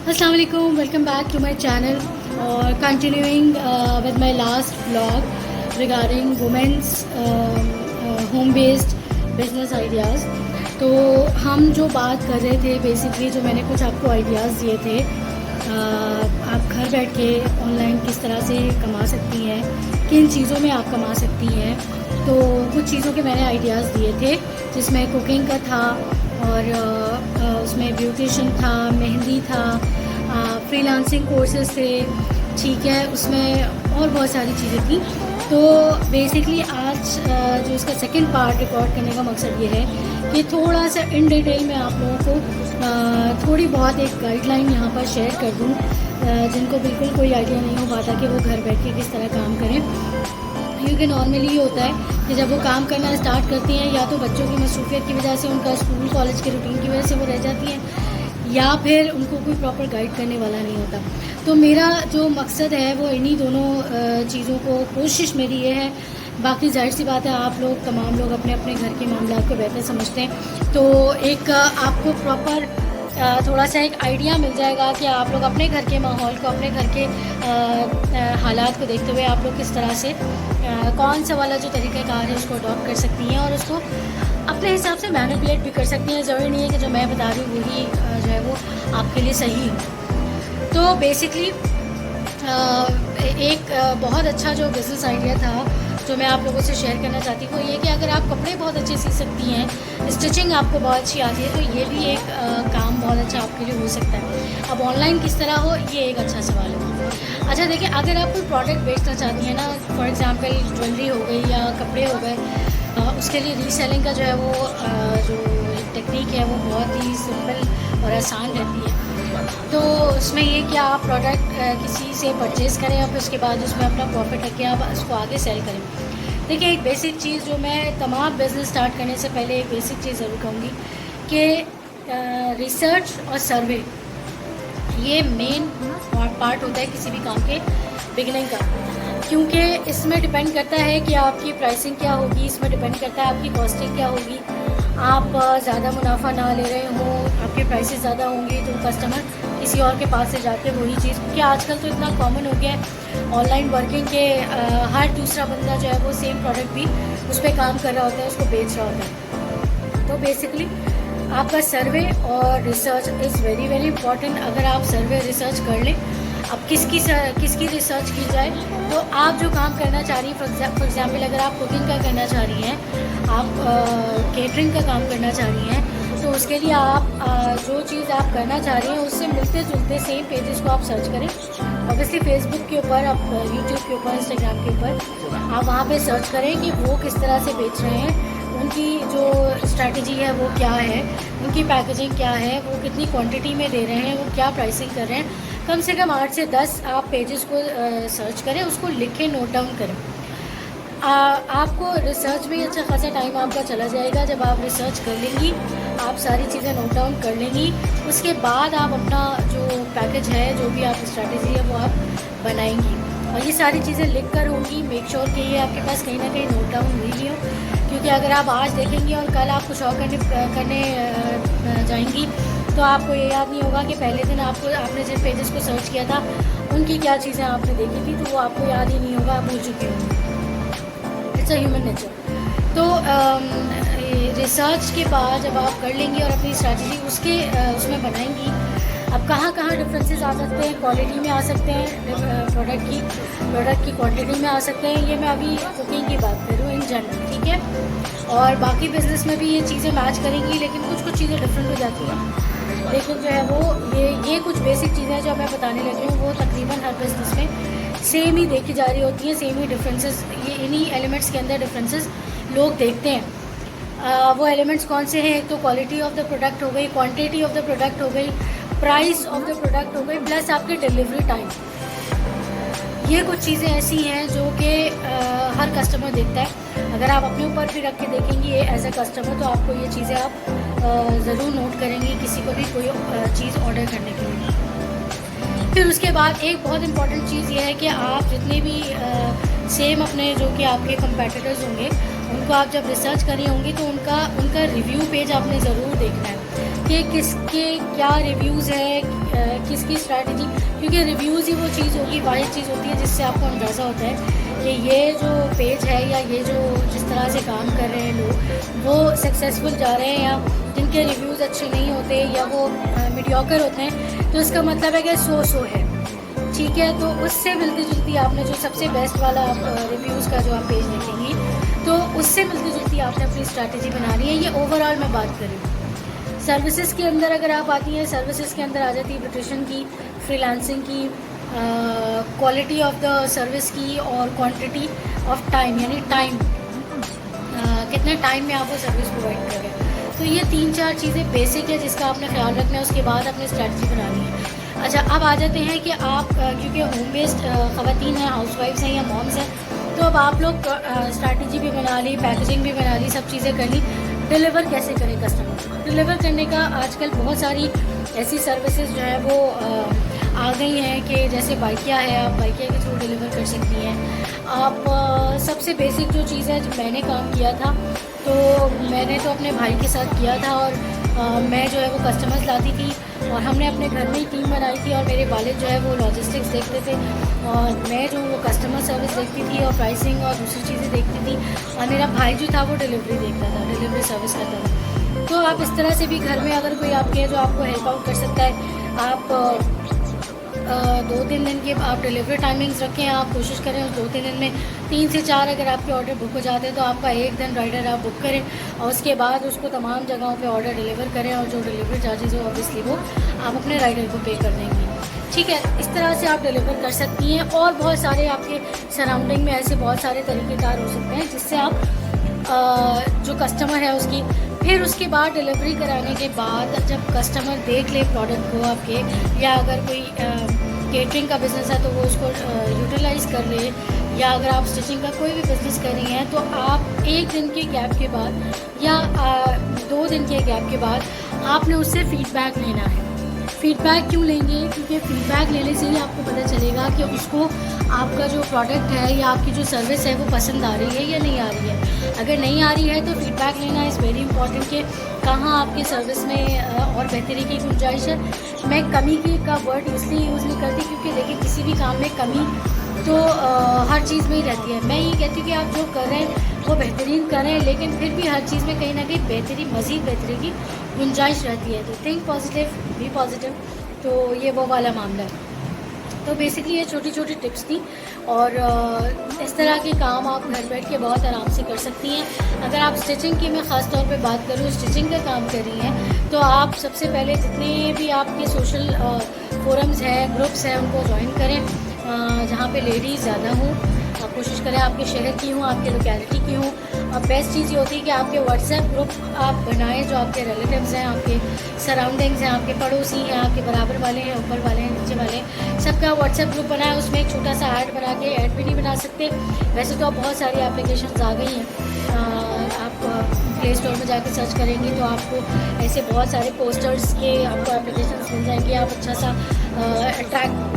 अस्सलाम वालेकुम, welcome back to my channel और continuing with my last vlog regarding women's home based business ideas. तो हम जो बात कर रहे थे बेसिकली, जो मैंने कुछ आपको आइडियाज़ दिए थे, आप घर बैठ के ऑनलाइन किस तरह से कमा सकती हैं, किन चीज़ों में आप कमा सकती हैं। तो कुछ चीज़ों के मैंने आइडियाज़ दिए थे, जिसमें कुकिंग का था और उसमें ब्यूटिशन था, मेहंदी था, फ्रीलांसिंग कोर्सेज थे, ठीक है, उसमें और बहुत सारी चीज़ें थी। तो बेसिकली आज जो इसका सेकंड पार्ट रिकॉर्ड करने का मकसद ये है कि थोड़ा सा इन डिटेल में आप लोगों को थोड़ी बहुत एक गाइडलाइन यहाँ पर शेयर कर दूँ, जिनको बिल्कुल कोई आइडिया नहीं हो पाता कि वो घर बैठ के किस तरह काम करें। क्योंकि नॉर्मली ये होता है कि जब वो काम करना स्टार्ट करती हैं, या तो बच्चों की मसरूफियत की वजह से, उनका स्कूल कॉलेज के रूटीन की वजह से वो रह जाती हैं, या फिर उनको कोई प्रॉपर गाइड करने वाला नहीं होता। तो मेरा जो मकसद है वो इन्हीं दोनों चीज़ों को, कोशिश मेरी ये है। बाकी जाहिर सी बात है, आप लोग तमाम लोग अपने अपने घर के मामलात को बेहतर समझते हैं, तो एक आपको प्रॉपर थोड़ा सा एक आइडिया मिल जाएगा कि आप लोग अपने घर के माहौल को, अपने घर के हालात को देखते हुए आप लोग किस तरह से कौन सा वाला जो तरीक़ाकार है उसको अडॉप्ट कर सकती हैं और उसको अपने हिसाब से मैनिपुलेट भी कर सकती हैं। ज़रूरी नहीं है कि जो मैं बता रही हूँ वही जो है वो आपके लिए सही हो। तो बेसिकली एक बहुत अच्छा जो बिज़नेस आइडिया था जो मैं आप लोगों से शेयर करना चाहती हूँ, ये कि अगर आप कपड़े बहुत अच्छे सी सकती हैं, स्टिचिंग आपको बहुत अच्छी आती है, तो ये भी एक काम बहुत अच्छा आपके लिए हो सकता है। अब ऑनलाइन किस तरह हो, ये एक अच्छा सवाल है। अच्छा देखिए, अगर आप कोई प्रोडक्ट बेचना चाहती हैं ना, फॉर एग्ज़ाम्पल ज्वेलरी हो गई या कपड़े हो गए, उसके लिए रीसेलिंग का जो है वो जो टेक्निक है वो बहुत ही सिंपल और आसान रहती है। तो उसमें ये कि आप प्रोडक्ट किसी से परचेज़ करें और फिर उसके बाद उसमें अपना प्रॉफिट रखें, आप उसको आगे सेल करें। देखिए, एक बेसिक चीज़ जो मैं तमाम बिज़नेस स्टार्ट करने से पहले एक बेसिक चीज़ ज़रूर कहूँगी कि रिसर्च और सर्वे ये मेन पार्ट होता है किसी भी काम के बिगिनिंग का, क्योंकि इसमें डिपेंड करता है कि आपकी प्राइसिंग क्या होगी, इसमें डिपेंड करता है आपकी कॉस्टिंग क्या होगी। आप ज़्यादा मुनाफा ना ले रहे हो, आपके प्राइसेस ज़्यादा होंगे, तो कस्टमर किसी और के पास से जाके वही चीज़, क्योंकि आजकल तो इतना कॉमन हो गया है ऑनलाइन वर्किंग के, हर दूसरा बंदा जो है वो सेम प्रोडक्ट भी उस पर काम कर रहा होता है, उसको बेच रहा होता है। तो बेसिकली आपका सर्वे और research is very very important. अगर आप सर्वे रिसर्च कर लें, अब किसकी रिसर्च की जाए, तो आप जो काम करना चाह रही हैं, फॉर एग्ज़ाम्पल अगर आप कुकिंग का करना चाह रही हैं, आप केटरिंग का काम करना चाह रही हैं, तो उसके लिए आप जो चीज़ आप करना चाह रही हैं उससे मिलते जुलते सेम पेजेस को आप सर्च करें। ऑब्वियसली फेसबुक के ऊपर, आप यूट्यूब के ऊपर, इंस्टाग्राम के ऊपर आप वहाँ पे सर्च करें कि वो किस तरह से बेच रहे हैं, उनकी जो स्ट्रैटेजी है वो क्या है, उनकी पैकेजिंग क्या है, वो कितनी क्वांटिटी में दे रहे हैं, वो क्या प्राइसिंग कर रहे हैं। कम से कम 8 से 10 आप पेजेस को सर्च करें, उसको लिखें, नोट डाउन करें। आपको रिसर्च में अच्छा खासा टाइम आपका चला जाएगा। जब आप रिसर्च कर लेंगी, आप सारी चीज़ें नोट डाउन कर लेंगी, उसके बाद आप अपना जो पैकेज है, जो भी आप स्ट्रैटेजी है वो आप बनाएंगी, और ये सारी चीज़ें लिख कर होंगी। मेक श्योर कि ये आपके पास कहीं ना कहीं नोट डाउन हुई हो, क्योंकि अगर आप आज देखेंगी और कल आप कुछ और करने जाएंगी, तो आपको ये याद नहीं होगा कि पहले दिन आपने जिन पेजेस को सर्च किया था उनकी क्या चीज़ें आपने देखी थी, तो वो आपको याद ही नहीं होगा, आप भूल चुके होंगे। It's a human nature. तो रिसर्च के बाद जब आप कर लेंगी और अपनी स्ट्रैटेजी उसमें बनाएंगी, अब कहाँ कहाँ डिफरेंसेस आ सकते हैं, क्वालिटी में आ सकते हैं, प्रोडक्ट की क्वांटिटी में आ सकते हैं। ये मैं अभी कुकिंग की बात कर रही हूँ इन जनरल, ठीक है, और बाकी बिजनेस में भी ये चीज़ें मैच करेंगी, लेकिन कुछ चीज़ें डिफरेंट हो जाती हैं। लेकिन जो है वो ये कुछ बेसिक चीज़ें जो मैं बताने लगी हूँ वो तकरीबन हर बिज़नेस में सेम ही देखी जा रही होती हैं, सेम ही डिफरेंसेस, ये इन्हीं एलिमेंट्स के अंदर डिफरेंसेस लोग देखते हैं। वो एलिमेंट्स कौन से हैं? एक तो क्वालिटी ऑफ द प्रोडक्ट हो गई, क्वांटिटी ऑफ द प्रोडक्ट हो गई, प्राइस ऑफ द प्रोडक्ट हो गई, प्लस आपके डिलीवरी टाइम। ये कुछ चीज़ें ऐसी हैं जो कि हर कस्टमर देखता है। अगर आप अपने ऊपर भी रख के देखेंगी एज अ कस्टमर, तो आपको ये चीज़ें आप ज़रूर नोट करेंगी किसी को भी कोई चीज़ ऑर्डर करने के लिए। फिर उसके बाद एक बहुत इंपॉर्टेंट चीज़ ये है कि आप जितने भी सेम अपने जो कि आपके कंपेटिटर्स होंगे, उनको आप जब रिसर्च कर रही होंगी तो उनका रिव्यू पेज आपने ज़रूर देखना है। कि किसके क्या रिव्यूज़ है, किसकी स्ट्रैटेजी, क्योंकि रिव्यूज़ ही वो चीज़ होगी, वाहिद चीज़ होती है जिससे आपको अंदाज़ा होता है कि ये जो पेज है या ये जो जिस तरह से काम कर रहे हैं लोग वो सक्सेसफुल जा रहे हैं, या जिनके रिव्यूज़ अच्छे नहीं होते या वो मीडियोकर होते हैं, तो इसका मतलब है कि सो है, ठीक है। तो उससे मिलती जुलती आपने जो सबसे बेस्ट वाला आप रिव्यूज़ का जो आप पेज देखेंगी, तो उससे मिलती जुलती आपने अपनी स्ट्रैटेजी बनानी है। ये ओवरऑल मैं बात कर रही हूँ। सर्विसेज के अंदर अगर आप आती हैं, सर्विसेज के अंदर आ जाती है ब्यूटिशियन की, फ्रीलांसिंग की, क्वालिटी ऑफ द सर्विस की, और क्वांटिटी ऑफ टाइम, यानी टाइम, कितने टाइम में आप वो सर्विस प्रोवाइड कर रहे हैं। तो ये 3-4 चीज़ें बेसिक है जिसका आपने ख्याल रखना है, उसके बाद अपनी स्ट्रैटेजी बनानी है। अच्छा, अब आ जाते हैं कि आप क्योंकि होम बेस्ड ख़वातीन हैं, हाउस वाइफ्स हैं या मॉम्स हैं, तो अब आप लोग स्ट्रैटेजी भी बना ली, पैकेजिंग भी बना ली, सब चीज़ें कर ली, डिलीवर कैसे करें कस्टमर को। डिलीवर करने का आजकल बहुत सारी ऐसी सर्विसेज जो है वो आ गई हैं कि जैसे बाइकिया है, आप बाइकिया के थ्रू डिलीवर कर सकती हैं। आप सबसे बेसिक जो चीज़ है, जब मैंने काम किया था तो मैंने तो अपने भाई के साथ किया था, और मैं जो है वो कस्टमर्स लाती थी, और हमने अपने घर में ही टीम बनाई थी, और मेरे वालिद जो है वो लॉजिस्टिक्स देखते थे, और मैं जो वो कस्टमर सर्विस देखती थी और प्राइसिंग और दूसरी चीज़ें देखती थी, और मेरा भाई जो था वो डिलीवरी देखता था, डिलीवरी सर्विस करता था। तो आप इस तरह से भी घर में अगर कोई आपके जो आपको हेल्प आउट कर सकता है, आप 2-3 दिन की आप डिलीवरी टाइमिंग्स रखें, आप कोशिश करें उस 2-3 दिन में 3 से 4 अगर आपके ऑर्डर बुक हो जाते हैं तो आपका एक दिन राइडर आप बुक करें, और उसके बाद उसको तमाम जगहों पे ऑर्डर डिलीवर करें, और जो डिलीवरी चार्जेस हो ऑब्वियसली वो आप अपने राइडर को पे कर देंगे, ठीक है। इस तरह से आप डिलीवर कर सकती हैं, और बहुत सारे आपके सराउंडिंग में ऐसे बहुत सारे तरीक़ेकार हो सकते हैं जिससे आप जो कस्टमर है उसकी, फिर उसके बाद डिलीवरी कराने के बाद जब कस्टमर देख ले प्रोडक्ट को आपके, या अगर कोई केटरिंग का बिज़नेस है तो वो उसको यूटिलाइज़ कर ले, या अगर आप स्टिचिंग का कोई भी बिज़नेस कर रही हैं तो आप 1 दिन के गैप के बाद या 2 दिन के गैप के बाद आपने उससे फ़ीडबैक लेना है। फ़ीडबैक क्यों लेंगे? क्योंकि फ़ीडबैक लेने से ही आपको पता चलेगा कि उसको आपका जो प्रोडक्ट है या आपकी जो सर्विस है वो पसंद आ रही है या नहीं आ रही है। अगर नहीं आ रही है तो फ़ीडबैक लेना इज़ वेरी इंपॉर्टेंट कि कहाँ आपकी सर्विस में और बेहतरी की गुंजाइश है। मैं कमी की का वर्ड इसलिए यूज़ नहीं करती क्योंकि देखिए किसी भी काम में कमी तो हर चीज़ में ही रहती है। मैं ये कहती हूँ कि आप जो कर रहे हैं वो बेहतरीन कर रहे हैं, लेकिन फिर भी हर चीज़ में कहीं ना कहीं बेहतरी, मज़ीद बेहतरी की गुंजाइश रहती है। तो थिंक पॉजिटिव, बी पॉजिटिव, तो ये वो वाला मामला है। तो बेसिकली ये छोटी छोटी टिप्स थी, और इस तरह के काम आप घर बैठ के बहुत आराम से कर सकती हैं। अगर आप स्टिचिंग की मैं ख़ास तौर पे बात करूँ, स्टिचिंग का काम कर रही हैं, तो आप सबसे पहले जितने भी आपके सोशल फोरम्स हैं, ग्रुप्स हैं, उनको ज्वाइन करें जहाँ पे लेडीज़ ज़्यादा हों। आप कोशिश करें आपके शहर की हों, आपके लोकेलिटी की हों। बेस्ट चीज़ ये होती है कि आपके व्हाट्सएप ग्रुप आप बनाएं जो आपके रिलेटिव्स हैं, आपके सराउंडिंग्स हैं, आपके पड़ोसी हैं, आपके बराबर वाले हैं, ऊपर वाले हैं, नीचे वाले हैं, सबका व्हाट्सएप ग्रुप बनाएं। उसमें एक छोटा सा ऐड बना के, ऐड भी नहीं बना सकते वैसे तो, अब बहुत सारी एप्लीकेशंस आ गई हैं। आप प्ले स्टोर में जाकर सर्च करेंगे तो आपको ऐसे बहुत सारे पोस्टर्स के आपको एप्लीकेशंस मिल जाएंगे। आप अच्छा सा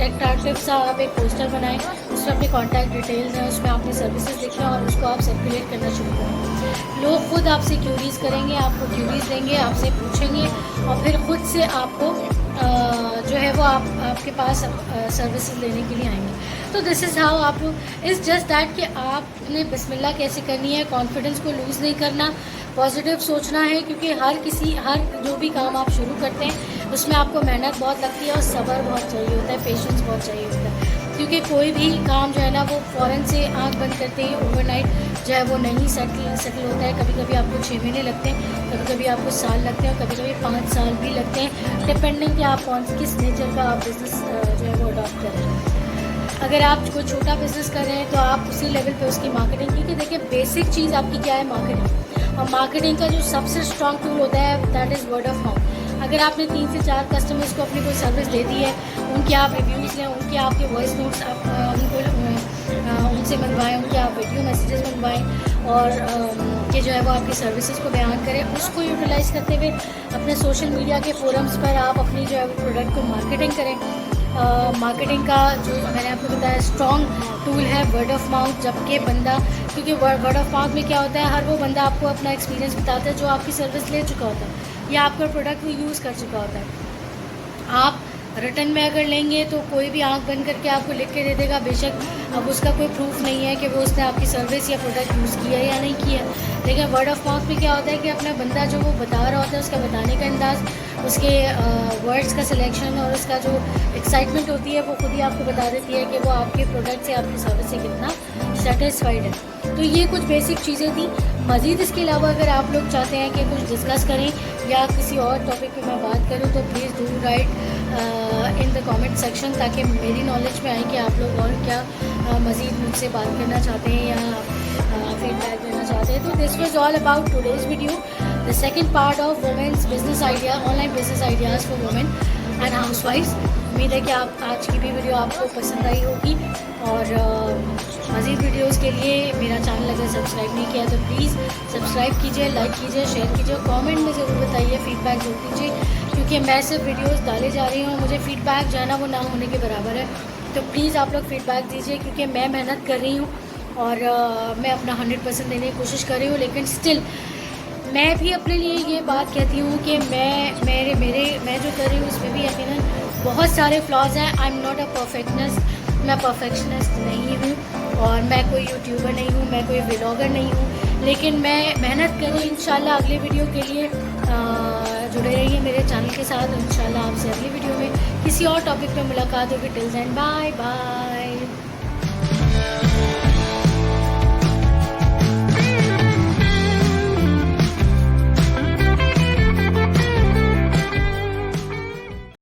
अट्रैक्टिव सा आप एक पोस्टर बनाएं, उसमें अपने कॉन्टैक्ट डिटेल्स हैं, उसमें आपने सर्विसेज लिखें और उसको आप सर्कुलेट करना शुरू करें। लोग खुद आपसे क्यूरीज़ करेंगे, आपको क्यूरीज़ देंगे, आपसे पूछेंगे, और फिर खुद से आपको जो है वो आपके पास सर्विसेज लेने के लिए आएंगे। तो दिस इज़ हाउ आप लोग, इज़ जस्ट दैट कि आपने बिस्मिल्लाह कैसे करनी है, कॉन्फिडेंस को लूज़ नहीं करना, पॉजिटिव सोचना है, क्योंकि हर जो भी काम आप शुरू करते हैं उसमें आपको मेहनत बहुत लगती है और सब्र बहुत चाहिए होता है, पेशेंस बहुत चाहिए होता है, क्योंकि कोई भी काम जो है ना वो फ़ौरन से आंख बंद करते ही ओवरनाइट जो है वो नहीं सेटल होता है। कभी कभी आपको 6 महीने लगते हैं, कभी कभी आपको साल लगते हैं, और कभी कभी 5 साल भी लगते हैं, डिपेंडिंग कि आप किस नेचर का आप बिज़नेस जो है वो अडॉप्ट कर रहे हैं। अगर आप कोई छोटा बिज़नेस कर रहे हैं तो आप उसी लेवल पे उसकी मार्केटिंग, क्योंकि देखिए बेसिक चीज़ आपकी क्या है, मार्केटिंग, और मार्केटिंग का जो सबसे स्ट्रॉन्ग टूल होता है that is word of mouth. अगर आपने 3 से 4 कस्टमर्स को अपनी कोई सर्विस दे दी है, उनके आप रिव्यूज़ लें, उनके आपके वॉइस नोट्स आप उनसे मनवाएं, उनके आप वीडियो मैसेजेस मनवाएं, और कि जो है वो आपकी सर्विसेज को बयान करें, उसको यूटिलाइज़ करते हुए अपने सोशल मीडिया के फोरम्स पर आप अपनी जो है वो प्रोडक्ट को मार्केटिंग करें। मार्केटिंग का जो मैंने आपको बताया स्ट्रॉन्ग टूल है वर्ड ऑफ माउथ। जबकि बंदा, क्योंकि वर्ड ऑफ माउथ में क्या होता है, हर वो बंदा आपको अपना एक्सपीरियंस बताता है जो आपकी सर्विस ले चुका होता है। या आपका प्रोडक्ट वो यूज़ कर चुका होता है। आप रिटर्न में अगर लेंगे तो कोई भी आंख बंद करके आपको लिख के दे देगा, बेशक अब उसका कोई प्रूफ नहीं है कि वो उसने आपकी सर्विस या प्रोडक्ट यूज़ किया है या नहीं किया। लेकिन वर्ड ऑफ माउथ में क्या होता है कि अपना बंदा जो वो बता रहा होता है, उसका बताने का अंदाज़, उसके वर्ड्स का सिलेक्शन और उसका जो एक्साइटमेंट होती है वो खुद ही आपको बता देती है कि वो आपके प्रोडक्ट से, आपकी सर्विस से कितना सेटिस्फाइड है। तो ये कुछ बेसिक चीज़ें थी। मज़ीद इसके अलावा अगर आप लोग चाहते हैं कि कुछ डिस्कस करें या किसी और टॉपिक पे मैं बात करूं तो please do right in the comment section, ताकि मेरी नॉलेज में आए कि आप लोग और क्या मज़ीद मुझसे बात करना चाहते हैं या फीडबैक देना चाहते हैं। तो this was all about today's video, the second part of women's business idea, online business ideas for women and हाउसवाइफ्स। उम्मीद है कि आप आज की भी वीडियो आपको पसंद आई होगी, और मज़ीद वीडियोस के लिए मेरा चैनल अगर सब्सक्राइब नहीं किया तो प्लीज़ सब्सक्राइब कीजिए, लाइक कीजिए, शेयर कीजिए, कमेंट में ज़रूर बताइए, फीडबैक ज़रूर दीजिए, क्योंकि मैं सिर्फ वीडियोस डाले जा रही हूँ, मुझे फीडबैक जो है ना वो ना होने के बराबर है। तो प्लीज़ आप लोग फीडबैक दीजिए, क्योंकि मैं मेहनत कर रही हूँ और मैं अपना 100% देने की कोशिश कर रही हूँ, लेकिन स्टिल मैं भी अपने लिए ये बात कहती हूँ कि मैं जो कर रही हूँ उसमें भी यकीनन बहुत सारे फ्लॉज हैं। आई एम नॉट अ मैं परफेक्शनिस्ट नहीं हूँ, और मैं कोई यूट्यूबर नहीं हूँ, मैं कोई व्लॉगर नहीं हूँ, लेकिन मैं मेहनत करूँ। इंशाल्लाह अगले वीडियो के लिए जुड़े रहिए मेरे चैनल के साथ। इंशाल्लाह आपसे अगली वीडियो में किसी और टॉपिक पे मुलाकात होगी। Till then bye bye.